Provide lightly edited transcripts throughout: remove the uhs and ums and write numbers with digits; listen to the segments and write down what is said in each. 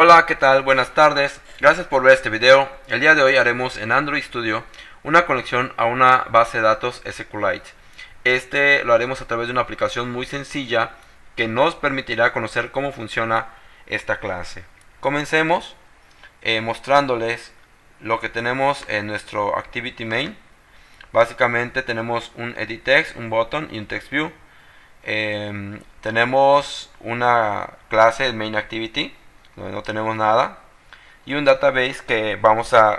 Hola, ¿qué tal? Buenas tardes. Gracias por ver este video. El día de hoy haremos en Android Studio una conexión a una base de datos SQLite. Este lo haremos a través de una aplicación muy sencilla que nos permitirá conocer cómo funciona esta clase. Comencemos mostrándoles lo que tenemos en nuestro Activity Main. Básicamente tenemos un Edit Text, un button y un Text View. Tenemos una clase Main Activity donde no tenemos nada y un database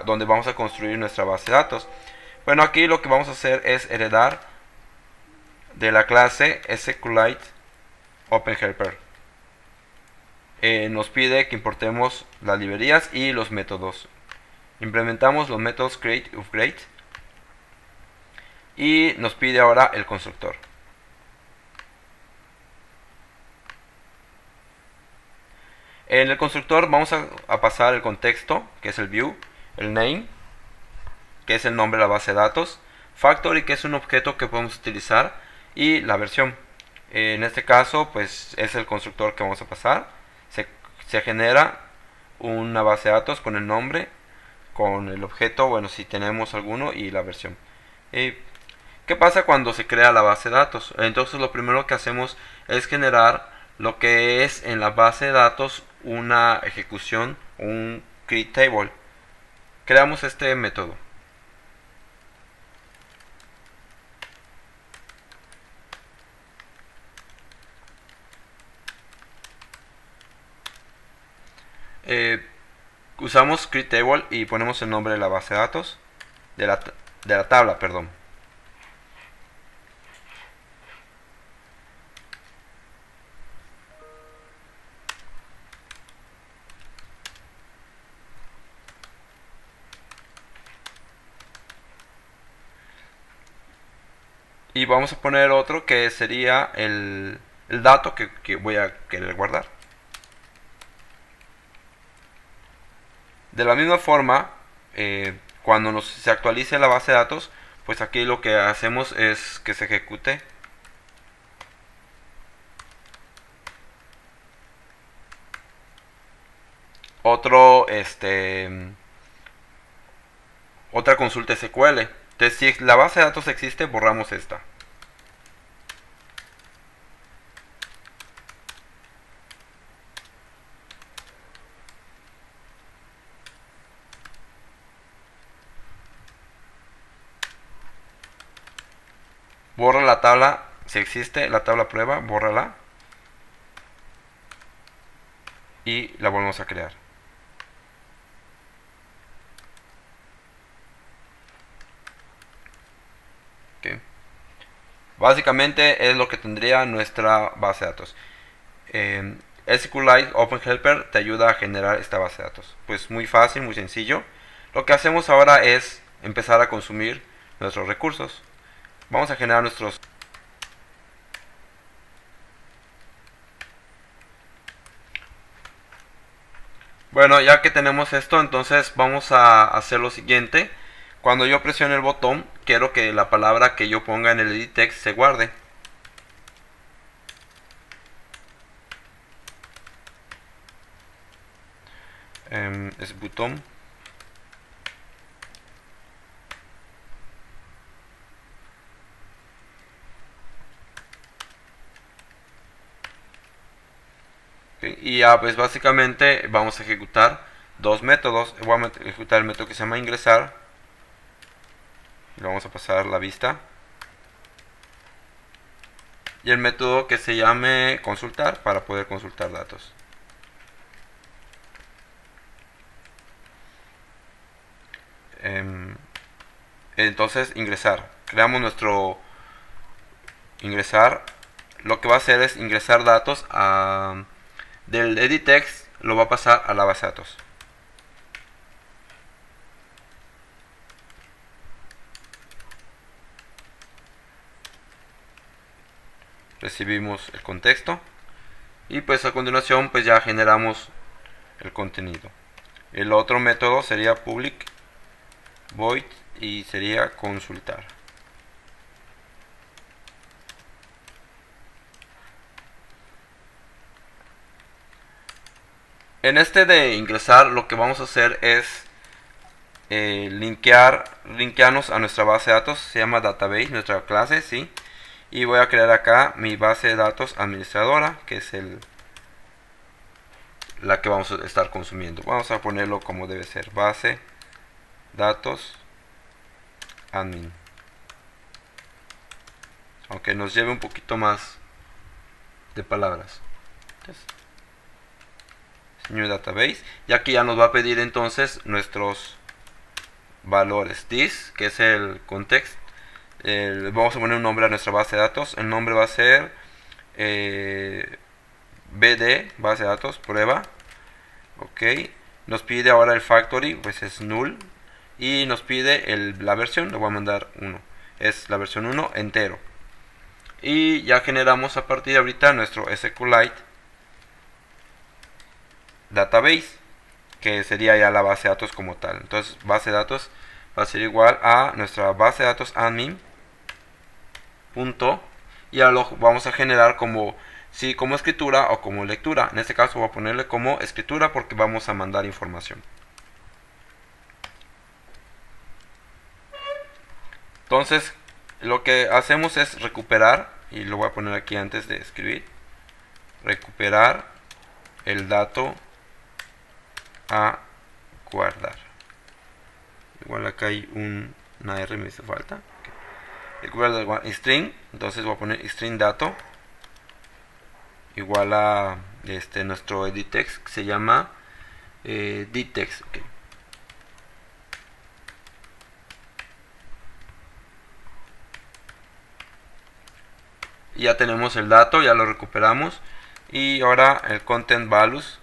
donde vamos a construir nuestra base de datos. Bueno, aquí lo que vamos a hacer es heredar de la clase SQLite OpenHelper. Nos pide que importemos las librerías y los métodos. Implementamos los métodos create, upgrade y nos pide ahora el constructor. En el constructor vamos a pasar el contexto, que es el view, el name, que es el nombre de la base de datos, factory, que es un objeto que podemos utilizar, y la versión. En este caso, pues es el constructor que vamos a pasar. Se genera una base de datos con el nombre, con el objeto, bueno, si tenemos alguno, y la versión. ¿Qué pasa cuando se crea la base de datos? Entonces lo primero que hacemos es generar lo que es en la base de datos una ejecución, un create table. Creamos este método. Eh, Usamos create table y ponemos el nombre de la base de datos, de la tabla, perdón. Y vamos a poner otro que sería el dato que voy a querer guardar. De la misma forma, cuando se actualice la base de datos, pues aquí lo que hacemos es que se ejecute otro, otra consulta SQL. Entonces, si la base de datos existe, borramos esta. Borra la tabla, si existe la tabla prueba, bórrala y la volvemos a crear. Okay. Básicamente es lo que tendría nuestra base de datos. SQLite OpenHelper te ayuda a generar esta base de datos. Pues muy fácil, muy sencillo. Lo que hacemos ahora es empezar a consumir nuestros recursos. Vamos a generar nuestros... Bueno, ya que tenemos esto, entonces vamos a hacer lo siguiente. Cuando yo presione el botón, quiero que la palabra que yo ponga en el edit text se guarde. Es botón. Okay, y ya pues básicamente vamos a ejecutar dos métodos. Voy a ejecutar el método que se llama ingresar. Le vamos a pasar la vista. Y el método que se llame consultar para poder consultar datos. Entonces ingresar. Creamos nuestro ingresar. Lo que va a hacer es ingresar datos del edit text, lo va a pasar a la base de datos. Recibimos el contexto y pues a continuación pues ya generamos el contenido. El otro método sería public void y sería consultar. En este de ingresar, lo que vamos a hacer es linkearnos a nuestra base de datos. Se llama database, nuestra clase, ¿sí? Y voy a crear acá mi base de datos administradora, que es la que vamos a estar consumiendo. Vamos a ponerlo como debe ser: base datos admin, aunque nos lleve un poquito más de palabras. Entonces, new database, y aquí ya nos va a pedir entonces nuestros valores. This, que es el context, vamos a poner un nombre a nuestra base de datos. El nombre va a ser bd, base de datos, prueba. Ok, nos pide ahora el factory, pues es null, y nos pide la versión, le voy a mandar 1, es la versión 1 entero. Y ya generamos a partir de ahorita nuestro SQLite database, que sería ya la base de datos como tal. Entonces base de datos va a ser igual a nuestra base de datos admin punto, y ya lo vamos a generar como como escritura o como lectura. En este caso voy a ponerle como escritura porque vamos a mandar información. Entonces lo que hacemos es recuperar, y lo voy a poner aquí antes de escribir, recuperar el dato a guardar. Igual acá hay una R, me hace falta. Recuerda string, entonces voy a poner string dato igual a nuestro edit text, que se llama dtext. Okay. Y ya tenemos el dato, ya lo recuperamos. Y ahora el content values,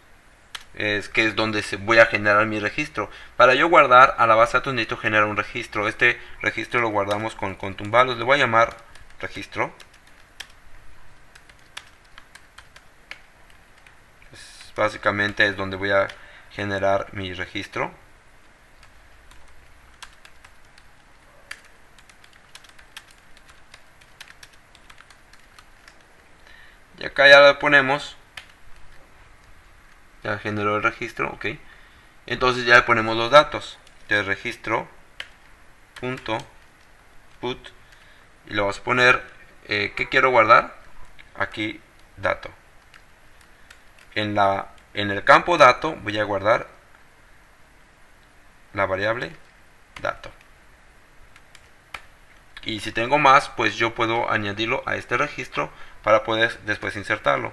que es donde voy a generar mi registro. Para yo guardar a la base de datos necesito generar un registro. Este registro lo guardamos con content values. Le voy a llamar registro. Pues básicamente es donde voy a generar mi registro. Y acá ya lo ponemos. Ya generó el registro, ok. Entonces ya le ponemos los datos de registro punto put, y le vamos a poner ¿qué quiero guardar? Aquí dato. En el campo dato voy a guardar la variable dato. Y si tengo más, pues yo puedo añadirlo a este registro para poder después insertarlo.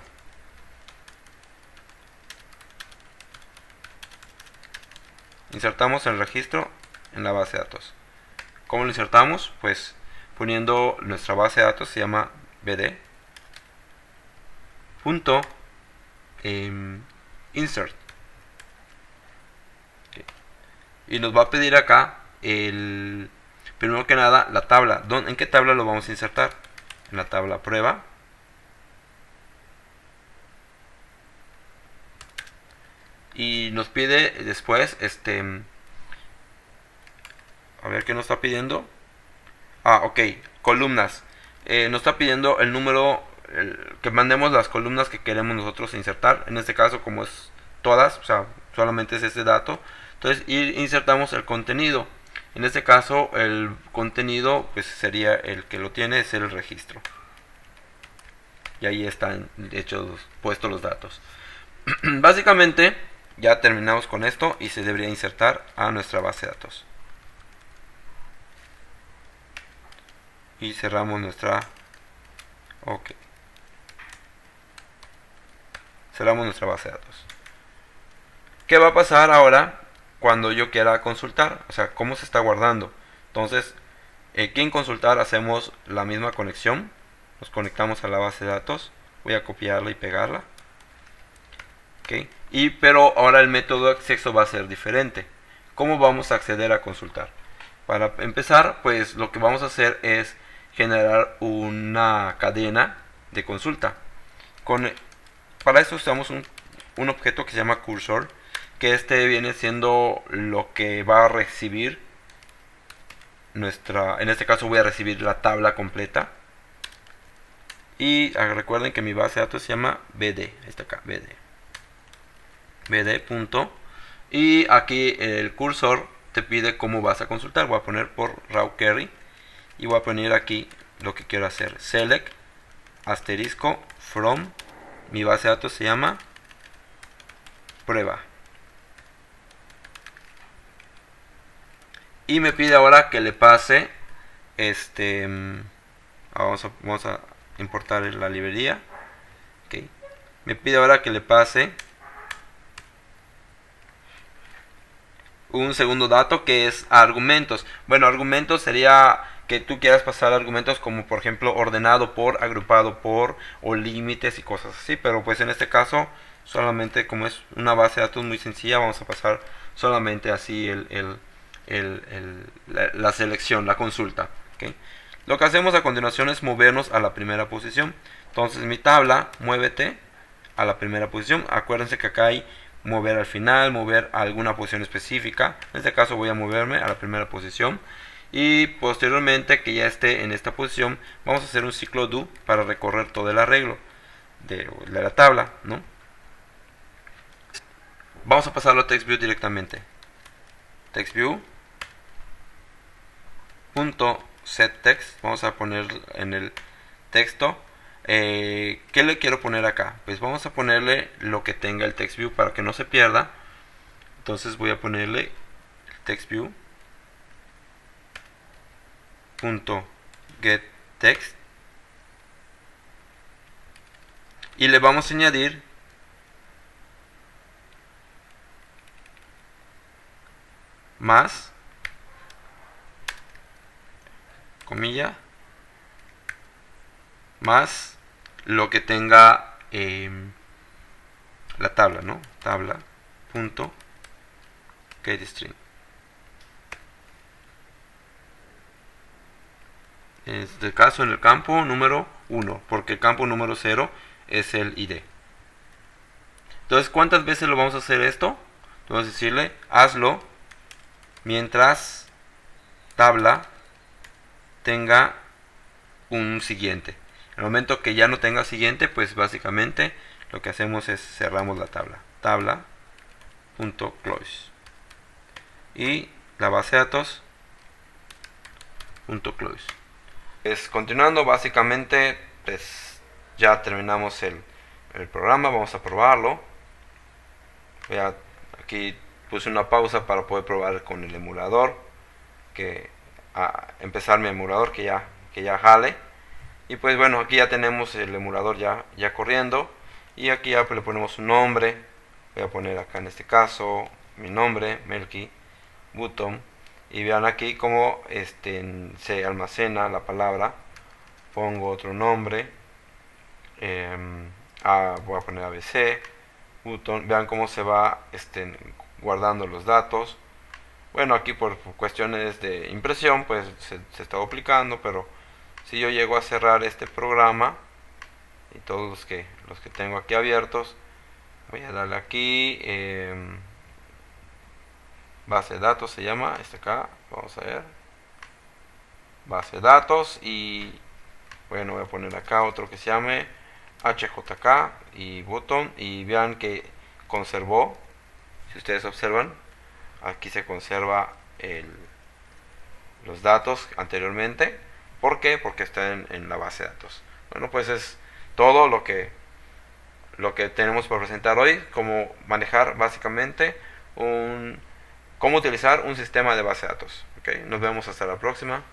Insertamos el registro en la base de datos. ¿Cómo lo insertamos? Pues poniendo nuestra base de datos, se llama bd punto insert. Okay. Y nos va a pedir acá primero que nada la tabla. ¿En qué tabla lo vamos a insertar? En la tabla prueba. Y nos pide después a ver qué nos está pidiendo. Ok, columnas. Nos está pidiendo el número, que mandemos las columnas que queremos nosotros insertar. En este caso, como es todas, o sea, solamente es ese dato. Entonces, insertamos el contenido. En este caso, el contenido pues sería el que lo tiene, es el registro. Y ahí están hechos, puestos los datos. Básicamente, ya terminamos con esto y se debería insertar a nuestra base de datos. Y cerramos nuestra cerramos nuestra base de datos. ¿Qué va a pasar ahora cuando yo quiera consultar? O sea, ¿cómo se está guardando? Entonces, aquí en consultar hacemos la misma conexión. Nos conectamos a la base de datos. Voy a copiarla y pegarla. Okay. Pero ahora el método de acceso va a ser diferente. ¿Cómo vamos a acceder a consultar? Para empezar, pues lo que vamos a hacer es generar una cadena de consulta. Para eso usamos un objeto que se llama cursor, que viene siendo lo que va a recibir en este caso voy a recibir la tabla completa. Y recuerden que mi base de datos se llama bd, está acá, bd. bd punto, y aquí el cursor te pide cómo vas a consultar. Voy a poner por raw query y voy a poner aquí lo que quiero hacer: select asterisco from, mi base de datos se llama prueba, y me pide ahora que le pase vamos a importar la librería. Okay. Me pide ahora que le pase un segundo dato, que es argumentos. Bueno, argumentos sería que tú quieras pasar argumentos como por ejemplo ordenado por, agrupado por, o límites y cosas así, pero pues en este caso solamente, como es una base de datos muy sencilla, vamos a pasar solamente así la selección, la consulta. ¿Okay? Lo que hacemos a continuación es movernos a la primera posición. Entonces mi tabla, muévete a la primera posición. Acuérdense que acá hay mover al final, mover a alguna posición específica. En este caso voy a moverme a la primera posición, y posteriormente que ya esté en esta posición vamos a hacer un ciclo do para recorrer todo el arreglo de la tabla, ¿no? Vamos a pasarlo a TextView directamente. TextView .setText, vamos a poner en el texto ¿qué le quiero poner acá? Pues vamos a ponerle lo que tenga el TextView para que no se pierda. Entonces voy a ponerle TextView .getText y le vamos a añadir más comilla más lo que tenga la tabla, ¿no? Tabla punto getString. En este caso en el campo número 1, porque el campo número 0 es el ID. Entonces, ¿cuántas veces lo vamos a hacer esto? Vamos a decirle, hazlo mientras tabla tenga un siguiente. En el momento que ya no tenga siguiente, pues básicamente lo que hacemos es cerramos la tabla. Tabla.close. Y la base de datos .close. Pues continuando, básicamente pues ya terminamos el programa. Vamos a probarlo. Aquí puse una pausa para poder probar con el emulador, que empezar mi emulador que ya jale. Y pues bueno, aquí ya tenemos el emulador ya corriendo, y aquí ya le ponemos un nombre. Voy a poner acá en este caso mi nombre, Melky Button, y vean aquí cómo se almacena la palabra. Pongo otro nombre, voy a poner ABC Button. Vean cómo se va guardando los datos. Bueno, aquí por cuestiones de impresión pues se está duplicando, pero si yo llego a cerrar este programa y todos los que tengo aquí abiertos, voy a darle aquí base de datos, se llama acá, vamos a ver, base de datos, y bueno, voy a poner acá otro que se llame HJK y button, y vean que conservó. Si ustedes observan, aquí se conserva los datos anteriormente. ¿Por qué? Porque está en la base de datos. Bueno, pues es todo lo que tenemos para presentar hoy, cómo manejar básicamente cómo utilizar un sistema de base de datos. ¿Okay? Nos vemos hasta la próxima.